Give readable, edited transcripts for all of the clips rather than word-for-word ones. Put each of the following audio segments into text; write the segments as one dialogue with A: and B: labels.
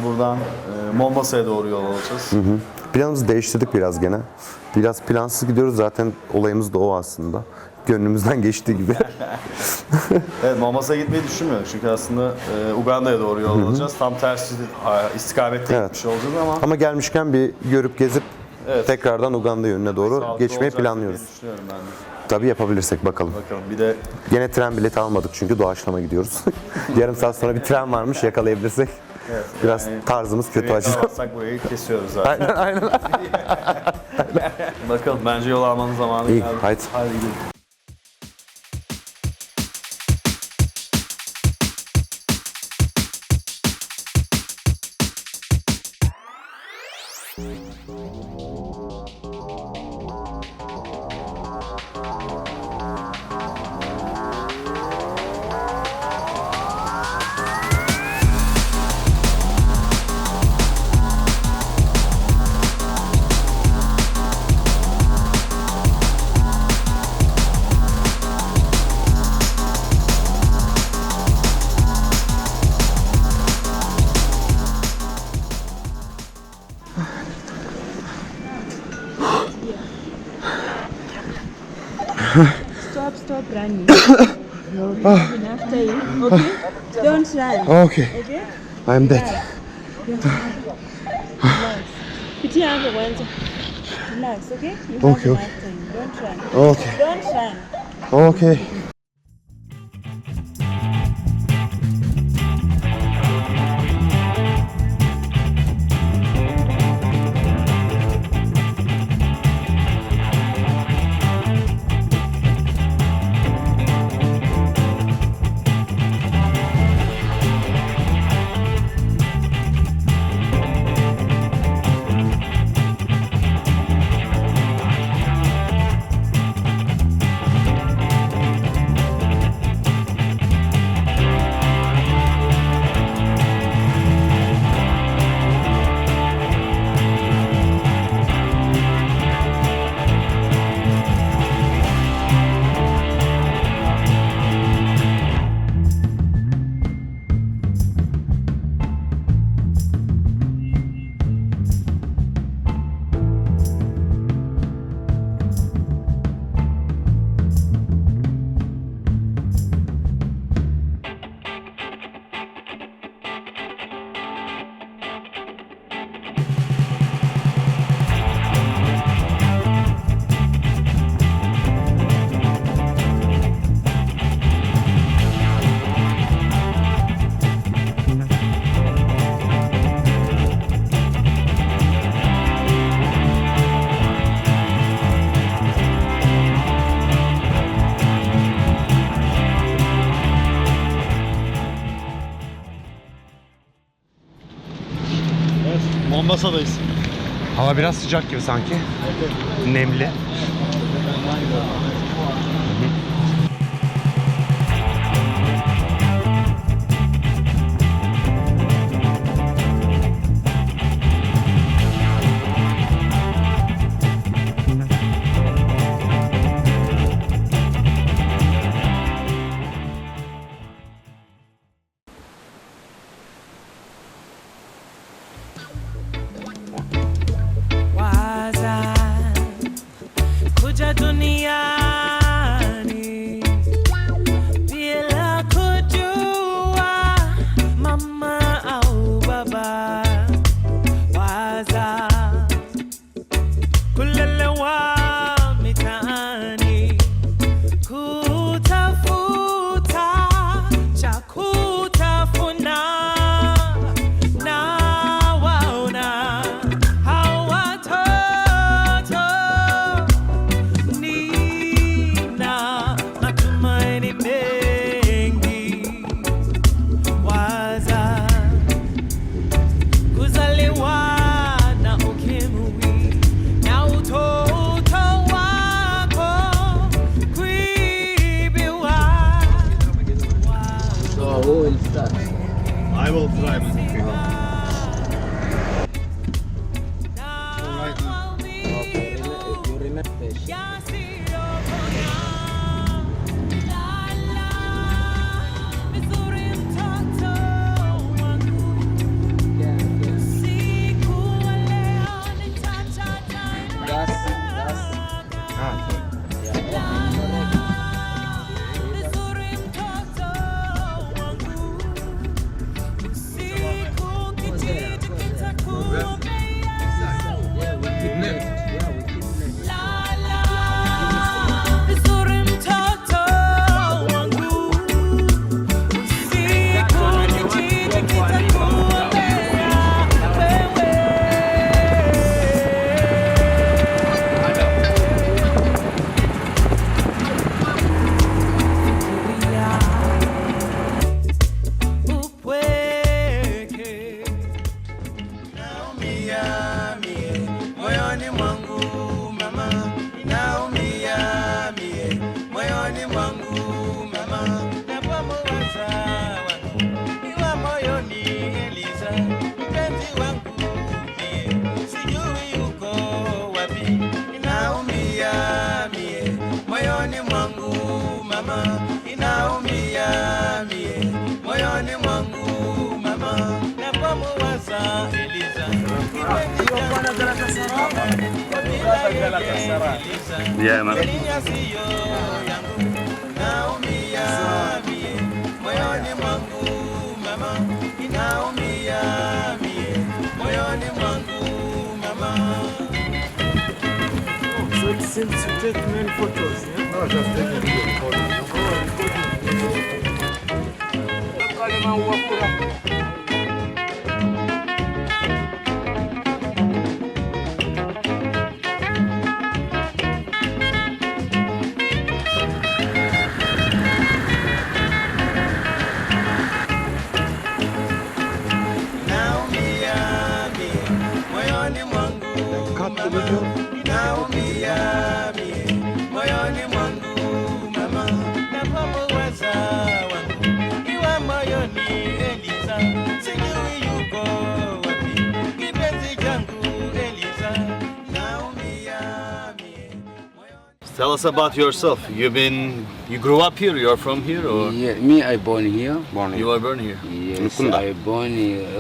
A: Buradan Mombasa'ya doğru yol alacağız.
B: Planımızı değiştirdik biraz gene. Biraz plansız gidiyoruz, zaten olayımız da o aslında. Gönlümüzden geçtiği gibi.
A: Evet, Mombasa'ya gitmeyi düşünmüyorum çünkü aslında Uganda'ya doğru yol alacağız. Tam tersi istikamette gitmiş olacağız
B: Ama gelmişken bir görüp gezip
A: evet,
B: tekrardan Uganda yönüne doğru geçmeyi planlıyoruz.
A: Düşünüyorum ben de.
B: Tabii yapabilirsek bakalım.
A: Bir de
B: gene tren bileti almadık çünkü doğaçlama gidiyoruz. Yarım saat sonra bir tren varmış, yakalayabilirsek.
A: evet,
B: Biraz tarzımız kötü acı.
A: Yakalazsak burayı kesiyoruz zaten.
B: Aynen.
A: Bakalım, bence yol almanın zamanı
B: İyi,
A: geldi.
B: haydi.
A: Hadi gidelim.
C: Stop running. After you, okay? Don't run.
B: Okay.
C: Okay?
B: I'm dead.
C: Relax. Put your hand away. Relax, okay? You have
B: Okay,
C: enough time. Don't run.
B: Okay.
C: Don't run.
B: Okay.
A: Mombasa'dayız.
B: Hava biraz sıcak gibi sanki. Nemli.
A: I will drive it if you want. Yeah, man.
D: So it seems to take many photos, yeah? No, just take a video. Cut the video.
A: Tell us about yourself. You grew up here. You're from here, or
E: Yeah, me, I born here.
A: you were born here?
E: Yes, I born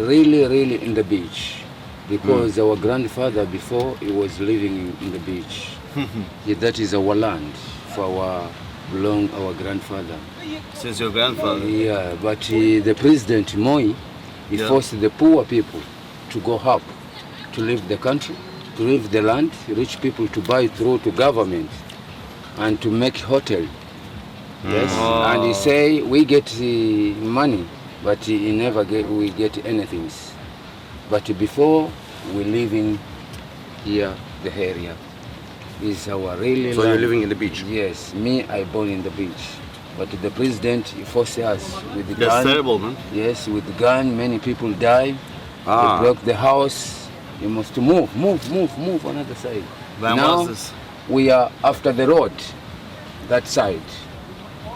E: really in the beach, because our grandfather before he was living in the beach. Yeah, that is our land for our grandfather.
A: Since your grandfather.
E: Yeah, but the president Moi, he
A: Yeah.
E: forced the poor people to go up, to leave the country, to leave the land, rich people to buy through to government, and to make hotel. Yes, and he say we get money, but he never we get anything. But before we living here, the area is our really
B: So
E: land.
B: you're living in the beach?
E: Yes, me, I born in the beach. But the president he forced us with the
A: That's
E: gun.
A: terrible, man.
E: Yes, with the gun, many people die.
B: Ah.
E: They broke the house. You must move another side.
A: When
E: now
A: was this?
E: we are after the road, that side.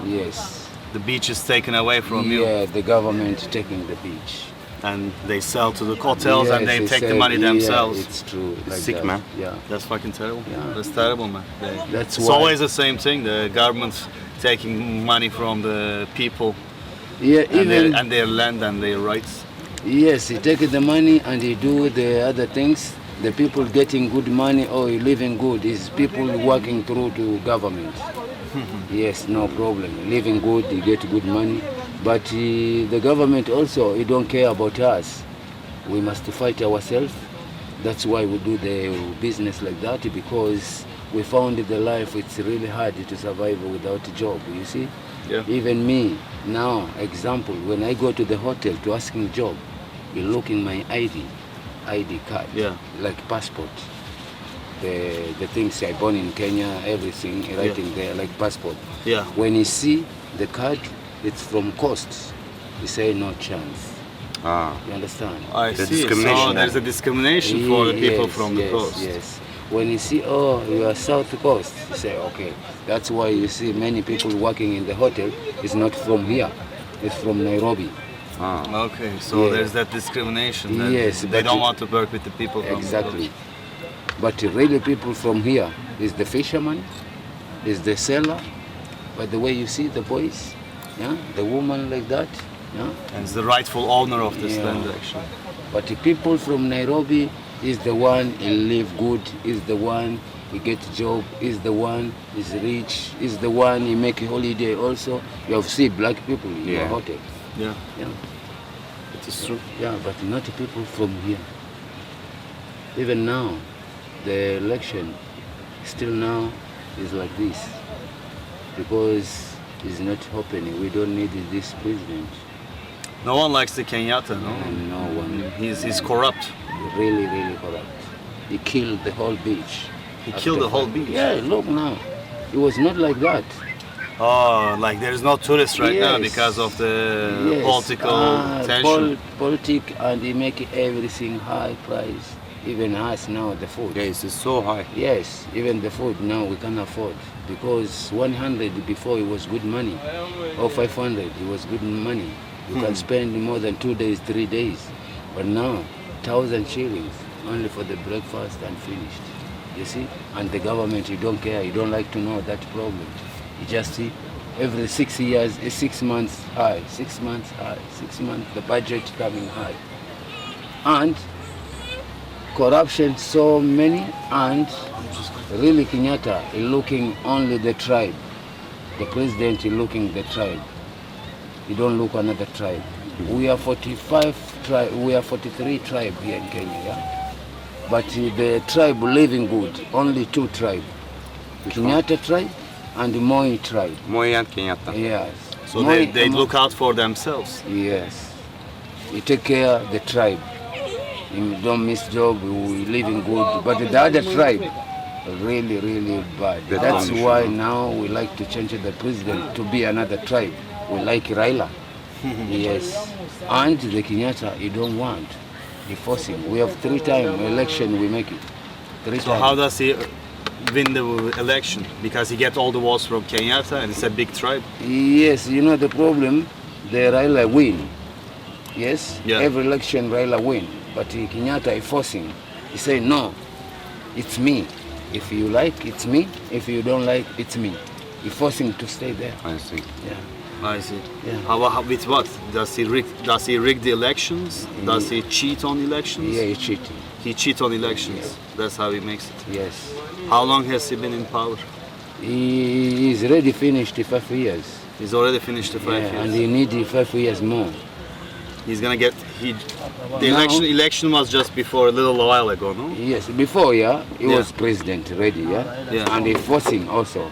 E: Yes.
A: The beach is taken away from you,
E: Yeah, the government taking the beach.
A: and they sell to the hotels, and
E: Yes,
A: they take the
E: said,
A: money themselves.
E: Yeah, it's true. Like
B: Sick,
E: that.
B: man.
E: Yeah.
A: That's fucking terrible.
E: Yeah.
A: That's terrible, man.
E: That's
A: It's
E: why.
A: always the same thing. The government's taking money from the people
E: Yeah,
A: and
E: even
A: their land and their rights.
E: yes, he take the money and he do the other things. The people getting good money or living good is people working through to government. Yes, no problem. Living good, you get good money. But the government also, he don't care about us. We must fight ourselves. That's why we do the business like that, because we found the life, it's really hard to survive without a job, you see?
A: Yeah.
E: Even me, now, example, when I go to the hotel to asking job, you look in my ID card,
A: Yeah.
E: like passport. The things I born in Kenya, everything, writing there, like passport.
A: Yeah.
E: When you see the card, it's from coast. You say no chance.
B: Ah.
E: You understand?
A: I
B: The
A: see.
B: discrimination.
A: So there's a discrimination for the people
E: Yes,
A: from the
E: yes,
A: coast.
E: Yes. When you see, oh, you are south coast, you say, okay. That's why you see many people working in the hotel is not from here. It's from Nairobi.
B: Ah.
A: Okay, so
E: Yeah.
A: there's that discrimination. That
E: Yes,
A: they
E: but
A: don't
E: it-
A: want to work with the people from
E: Exactly. But really people from here is the fisherman, is the seller. By the way you see the boys, yeah, the woman like that, yeah.
A: the coast. And it's the rightful owner of this
E: Yeah.
A: land, actually.
E: But the people from Nairobi is the one he live good, is the one he get job, is the one is rich, is the one he make a holiday also. You have seen black people in your
B: Yeah.
E: hotel.
A: Yeah,
E: Yeah.
A: it is true.
E: Yeah, but not people from here. Even now, the election still now is like this because it's not happening. We don't need this president.
A: No one likes the Kenyatta, no?
E: And no one
A: He's corrupt.
E: really corrupt. He killed the whole beach.
A: He killed the whole beach?
E: Yeah, look now. It was not like that.
A: Oh, like there's no tourists right now
E: Yes.
A: because of the
E: Yes.
A: political tension.
E: Politic, and he make everything high price. Even us now, the food.
B: Yes, it's so high.
E: Yes, even the food now we can afford because 100 before it was good money, or 500 it was good money. You can spend more than 2 days, 3 days, but now 1,000 shillings only for the breakfast and finished. You see, and the government, you don't care, you don't like to know that problem. You just see every 6 years, 6 months high, 6 months high, 6 months the budget coming high, and corruption so many, and really Kenyatta is looking only the tribe. The president is looking the tribe. He don't look another tribe. We are 45 tribe. We are 43 tribe here in Kenya. Yeah? But the tribe living good. Only two tribe. Kenyatta tribe and Moi tribe.
B: Moi and Kenyatta.
E: Yes.
A: So
E: Moi
A: they look out for themselves.
E: Yes. You take care of the tribe. You don't miss job, we living good. But the other tribe, really, really bad. That's why now we like to change the president to be another tribe. We like Raila. Yes. And the Kenyatta, you don't want. He forcing. We have 3 times election, we make it. 3
A: So
E: times.
A: how does he win the election? Because he get all the votes from Kenyatta and it's a big tribe.
E: Yes, you know the problem, the Raila win. Yes,
A: Yeah.
E: every election Raila win. But Kenyatta is forcing. He say no, it's me. If you like, it's me. If you don't like, it's me. He's forcing to stay there.
B: I see.
E: Yeah.
A: I see.
E: Yeah.
A: How with what? Does he rig the elections? Does he cheat on elections?
E: Yeah, he's cheating.
A: He cheat on elections. That's how he makes it.
E: Yes.
A: How long has he been in power?
E: He is already finished 5 years.
A: He's already finished the 5
E: Yeah, and
A: years.
E: he need 5 years more.
A: He's gonna get the
E: Now-
A: election was just before a little while ago, no?
E: Yes, before, yeah, he
A: Yeah.
E: was president already, yeah?
A: Yeah.
E: And he forcing also.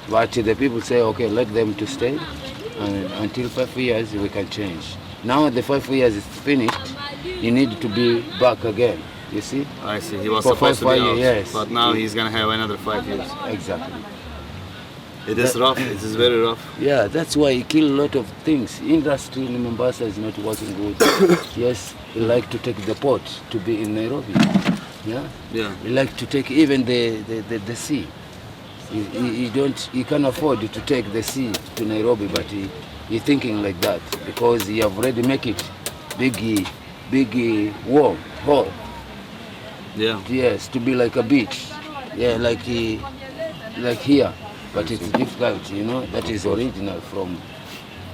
E: But the people say, okay, let them to stay, and until 5 years we can change. Now the 5 years is finished, he need to be back again, you see?
A: I see. He was
E: For
A: supposed to
E: 5
A: be out,
E: years.
A: but now he's gonna have another 5 years.
E: Exactly.
A: It is rough. It is very rough.
E: Yeah, that's why he kill a lot of things. Industry in Mombasa is not working good. Yes, he like to take the port to be in Nairobi. Yeah?
A: Yeah.
E: He like to take even the sea. He can't afford to take the sea to Nairobi, but he thinking like that because he have already make it big warm hole.
A: Yeah.
E: Yes, to be like a beach. Yeah, like here. But it's difficult, you know. That is original from.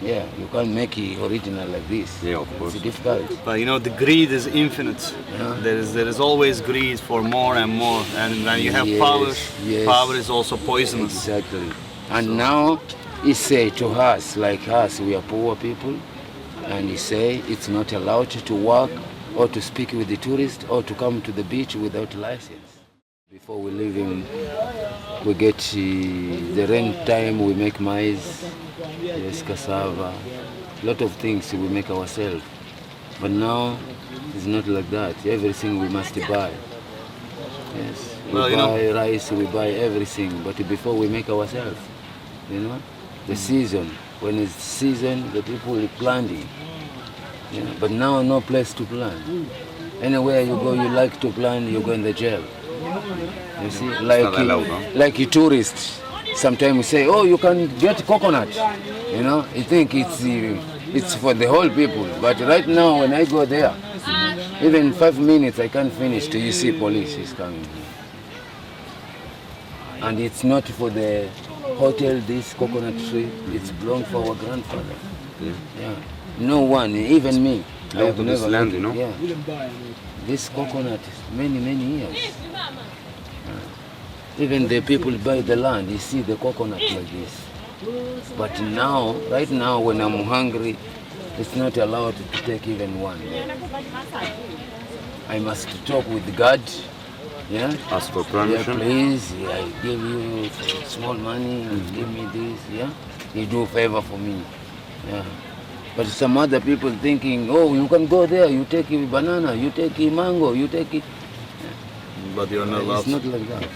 E: Yeah, you can't make it original like this.
B: Yeah, of course.
E: It's difficult.
A: But you know, the greed is infinite.
E: Yeah.
A: There is always greed for more and more. And when you have
E: Yes,
A: power,
E: yes.
A: power is also poisonous.
E: Exactly. And now he say to us, like us, we are poor people, and he say it's not allowed to work or to speak with the tourists or to come to the beach without license. Before we leave him, we get the rent time, we make maize, yes, cassava, lot of things we make ourselves. But now it's not like that. Everything we must buy. Yes, we
A: Well, you
E: buy
A: know-
E: rice, we buy everything. But before we make ourselves, you know, the season. When it's season, the people will planting. You know, but now no place to plant. Anywhere you go, you like to plant, you go in the jail. You see,
B: not allowed, huh?
E: like a tourist. Sometimes we say, oh, you can get coconut. You know, you think it's for the whole people. But right now, when I go there, even 5 minutes I can't finish till you see police is coming here. And it's not for the hotel, this coconut tree. It's belong for our grandfather. Yeah. No one, even me. I
B: Out
E: have
B: of this
E: never
B: land,
E: got it.
B: you know?
E: Yeah. This coconut is many years. Even the people buy the land, you see the coconut like this. But now, right now, when I'm hungry, it's not allowed to take even one. I must talk with God. Yeah.
B: Ask for
E: Yeah,
B: permission.
E: please, I give you small money, you give me this, yeah? You do a favor for me, yeah. But some other people thinking, oh, you can go there, you take a banana, you take a mango, you take it.
A: But you're not allowed.
E: It's not like that.